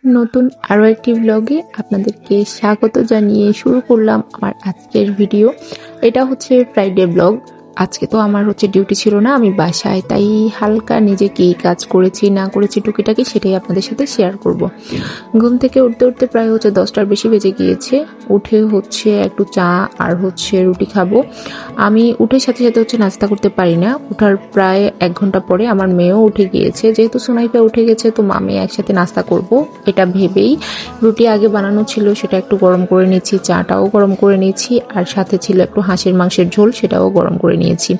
নতুন আরো একটি ব্লগে আপনাদেরকে স্বাগত জানিয়ে শুরু করলাম আমার আজকের ভিডিও। এটা হচ্ছে ফ্রাইডে ব্লগ। আজকে তো আমার ডিউটি ছিল না, আমি বাসায়, তাই হালকা নিজে কি কাজ করেছি না করেছি টুকিটাকি সেটাই আপনাদের সাথে শেয়ার করব। ঘুম থেকে উঠতে উঠতে প্রায় 10টার বেশি বেজে গিয়েছে। উঠে একটু চা আর রুটি খাবো। আমি উঠে সাথে সাথে নাস্তা করতে পারি না। উঠার প্রায় 1 ঘন্টা পরে আমার মেয়েও উঠে গিয়েছে। যেহেতু সুনাইফা উঠে গেছে তো মামে একসাথে নাস্তা করব এটা ভেবেই রুটি আগে বানানো ছিল, সেটা একটু গরম করে নিচ্ছি, চাটাও গরম করে নিচ্ছি, আর সাথে ছিল একটু হাঁসের মাংসের ঝোল, সেটাও গরম করে নিয়েছি।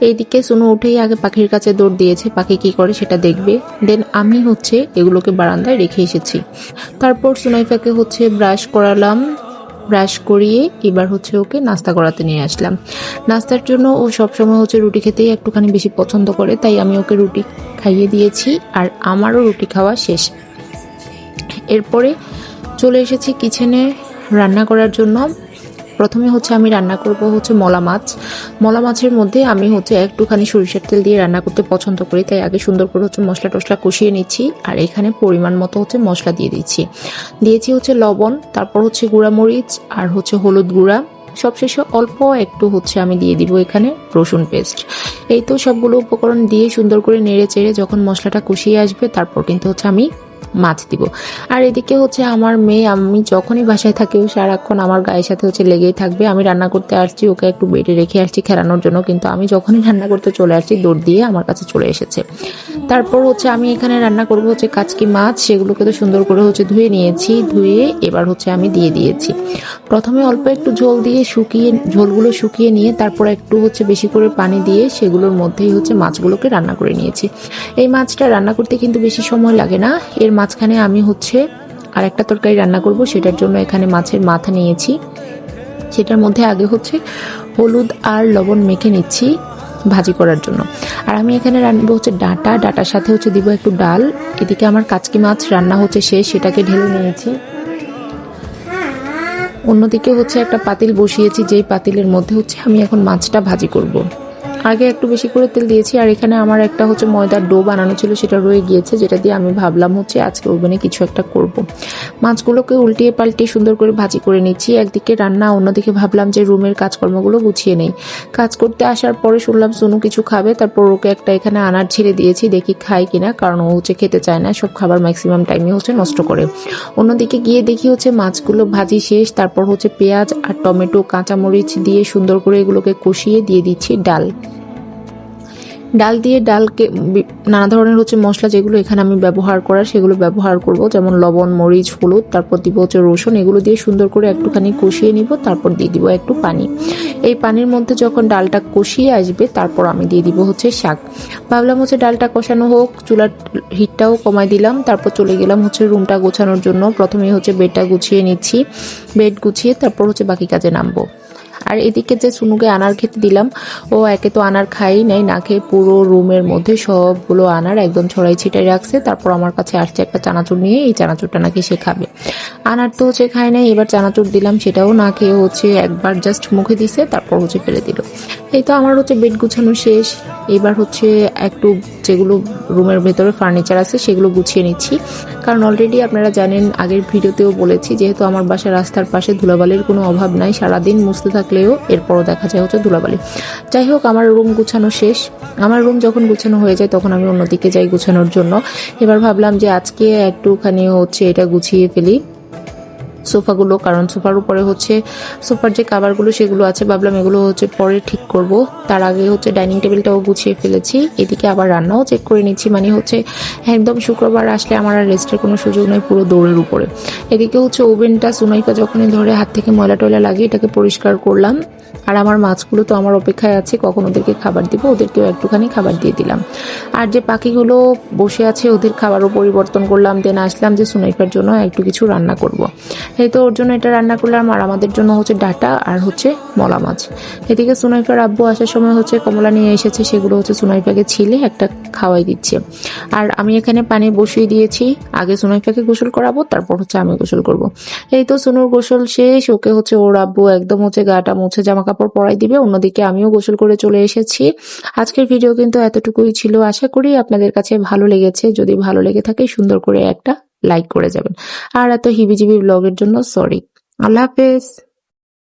এইদিকে সুনু উঠেই আগে পাখির কাছে দৌড় দিয়েছে, পাখি কি করে সেটা দেখবে। দেন আমি এগুলোকে বারান্দায় রেখে এসেছি। তারপর সুনাইফাকে ব্রাশ করালাম, ব্রাশ করিয়ে এবার ওকে নাস্তা করাতে নিয়ে আসলাম। নাস্তার জন্য ও সবসময় রুটি খেতেই একটুখানি বেশি পছন্দ করে, তাই আমি ওকে রুটি খাইয়ে দিয়েছি আর আমারও রুটি খাওয়া শেষ। এরপরে চলে এসেছি কিচেনে রান্না করার জন্য। প্রথমে আমি রান্না করব মলা মাছ। মলা মাছের মধ্যে আমি একটুখানি সরিষার তেল দিয়ে রান্না করতে পছন্দ করি, তাই আগে সুন্দর করে মশলা টসলা কষিয়ে নিচ্ছি। আর এখানে পরিমাণ মতো মশলা দিয়ে দিচ্ছি। দিয়েছি লবণ, তারপর গুঁড়া মরিচ আর হলুদ গুঁড়া। সবশেষে অল্প একটু আমি দিয়ে দিব এখানে রসুন পেস্ট। এই তো সবগুলো উপকরণ দিয়ে সুন্দর করে নেড়ে চেড়ে যখন মশলাটা কষিয়ে আসবে তারপর কিন্তু আমি মাছ দিব। আর এদিকে আমার মেয়ে, আমি যখনই বাসায় থাকি ও সারাক্ষণ আমার গায়ের সাথে লেগেই থাকবে। আমি রান্না করতে আসছি, ওকে একটু বেডে রেখে আসছি খেলানোর জন্য, কিন্তু আমি যখনই রান্না করতে চলে আসছি দৌড় দিয়ে আমার কাছে চলে এসেছে। তারপর আমি এখানে রান্না করব কাচকি মাছ। সেগুলোকে তো সুন্দর করে ধুয়ে নিয়েছি, ধুয়ে এবার আমি দিয়ে দিয়েছি। প্রথমে অল্প একটু ঝোল দিয়ে ঝোলগুলো শুকিয়ে নিয়ে তারপর একটু বেশি করে পানি দিয়ে সেগুলোর মধ্যেই মাছগুলোকে রান্না করে নিয়েছি। এই মাছটা রান্না করতে কিন্তু বেশি সময় লাগে না। এর মাঝখানে আমি আর একটা তরকারি রান্না করব, সেটার জন্য এখানে মাছের মাথা নিয়েছি। সেটার মধ্যে আগে হলুদ আর লবণ মেখে নিচ্ছি ভাজি করার জন্য। আর আমি এখানে রান্নাবো ডাটার সাথে দিব একটু ডাল। এদিকে আমার কাচকি মাছ রান্না শেষ, সেটাকে ঢেলে নিয়েছি। অন্যদিকে একটা পাতিল বসিয়েছি, যেই পাতিলের মধ্যে আমি এখন মাছটা ভাজি করব। আগে একটু বেশি করে তেল দিয়েছি। আর এখানে আমার একটা ময়দার ডো বানানো ছিল, সেটা রয়ে গিয়েছে, যেটা দিয়ে আমি ভাবলাম আজকে ওভেনে কিছু একটা করব। মাছগুলোকে উল্টিয়ে পাল্টিয়ে সুন্দর করে ভাজি করে নিচ্ছি। একদিকে রান্না, অন্যদিকে ভাবলাম যে রুমের কাজকর্মগুলো গুছিয়ে নেই। কাজ করতে আসার পরে শুনলাম সোনু কিছু খাবে, তারপর ওকে একটা এখানে আনার ছিঁড়ে দিয়েছি, দেখি খায় কিনা, কারণ ও খেতে চায় না, সব খাবার ম্যাক্সিমাম টাইমে নষ্ট করে। অন্যদিকে গিয়ে দেখি মাছগুলো ভাজি শেষ। তারপর পেঁয়াজ আর টমেটো কাঁচামরিচ দিয়ে সুন্দর করে এগুলোকে কষিয়ে দিয়ে দিচ্ছি ডাল দিয়ে ডালকে নানা ধরনের মশলা যেগুলো এখানে আমি ব্যবহার করার সেগুলো ব্যবহার করব, যেমন লবণ, মরিচ, হলুদ, তারপর দিব রসুন। এগুলো দিয়ে সুন্দর করে একটুখানি কষিয়ে নিব, তারপর দিয়ে দিব একটু পানি। এই পানির মধ্যে যখন ডালটা কষিয়ে আসবে তারপর আমি দিয়ে দিব শাক। ভাবলাম ডালটা কষানো হোক, চুলার হিটটাও কমাই দিলাম। তারপর চলে গেলাম রুমটা গোছানোর জন্য। প্রথমে বেডটা গুছিয়ে নিচ্ছি, বেড গুছিয়ে তারপর বাকি কাজে নামবো। আর এদিকে যে সুনুকে আনার খেতে দিলাম, ও একে তো আনার খাই নাই, না খেয়ে পুরো রুমের মধ্যে সবগুলো আনার একদম ছড়াই ছিটাই রাখছে। তারপর আমার কাছে আসছে একটা চানাচুর নিয়ে, এই চানাচুরটা নাকি সে খাবে। আনার তো খায় নাই, এবার চানাচুর দিলাম, সেটাও না খেয়ে একবার জাস্ট মুখে দিছে, তারপর ফেলে দিল। এই তো আমার বেড গুছানো শেষ। এবার একটু যেগুলো রুমের ভেতরে ফার্নিচার আছে সেগুলো গুছিয়ে নিচ্ছি, কারণ অলরেডি আপনারা জানেন, আগের ভিডিওতেও বলেছি, যেহেতু আমার বাসা রাস্তার পাশে, ধুলাবালির কোনো অভাব নাই। সারাদিন মুছতে থাকলেও এরপরও দেখা যায় ধুলাবালি। যাই হোক, আমার রুম গুছানো শেষ। আমার রুম যখন গুছানো হয়ে যায় তখন আমি অন্যদিকে যাই গুছানোর জন্য। এবার ভাবলাম যে আজকে একটুখানি এটা গুছিয়ে ফেলি সোফাগুলো, কারণ সোফার উপরে সোফার যে কাভারগুলো সেগুলো আছে, ভাবলাম এগুলো পরে ঠিক করব। তার আগে ডাইনিং টেবিলটাও গুছিয়ে ফেলেছি। এদিকে আবার রান্নাও চেক করে নিচ্ছি, মানে একদম শুক্রবার আসলে আমার আর রেস্টের কোনো সুযোগ নেই, পুরো দৌড়ের উপরে। এদিকে ওভেনটা সুনাইফা যখনই ধরে হাত থেকে ময়লা টয়লা লাগিয়ে এটাকে পরিষ্কার করলাম। আর আমার মাছগুলো তো আমার অপেক্ষায় আছে, কখন ওদেরকে খাবার দিব, ওদেরকেও একটুখানি খাবার দিয়ে দিলাম। আর যে পাখিগুলো বসে আছে ওদের খাবারও পরিবর্তন করলাম। দেন আসলাম যে সুনাইফার জন্য একটু কিছু রান্না করব। এই তো ওর জন্য এটা রান্না করলাম, আর আমাদের জন্য ডাটা আর মলা মাছ। এদিকে সুনাইফার আব্বু আসার সময় কমলা নিয়ে এসেছে, সেগুলো সুনাইফাকে ছিলে একটা খাওয়াই দিচ্ছে। আর আমি এখানে পানি বসিয়ে দিয়েছি, আগে সুনাইফাকে গোসল করাবো, তারপর আমি গোসল করব। এই তো সুনুর গোসল শেষ, ওকে ওর আব্বু একদম গাটা মুছে জামা কাপড় পরাই দিবে। অন্যদিকে আমিও গোসল করে চলে এসেছি। আজকের ভিডিও কিন্তু এতটুকুই ছিল। আশা করি আপনাদের কাছে ভালো লেগেছে। যদি ভালো লেগে থাকে সুন্দর করে একটা লাইক করে যাবেন। আর এত হিবিজিবি ব্লগের জন্য সরি। আল্লাহ হাফেজ।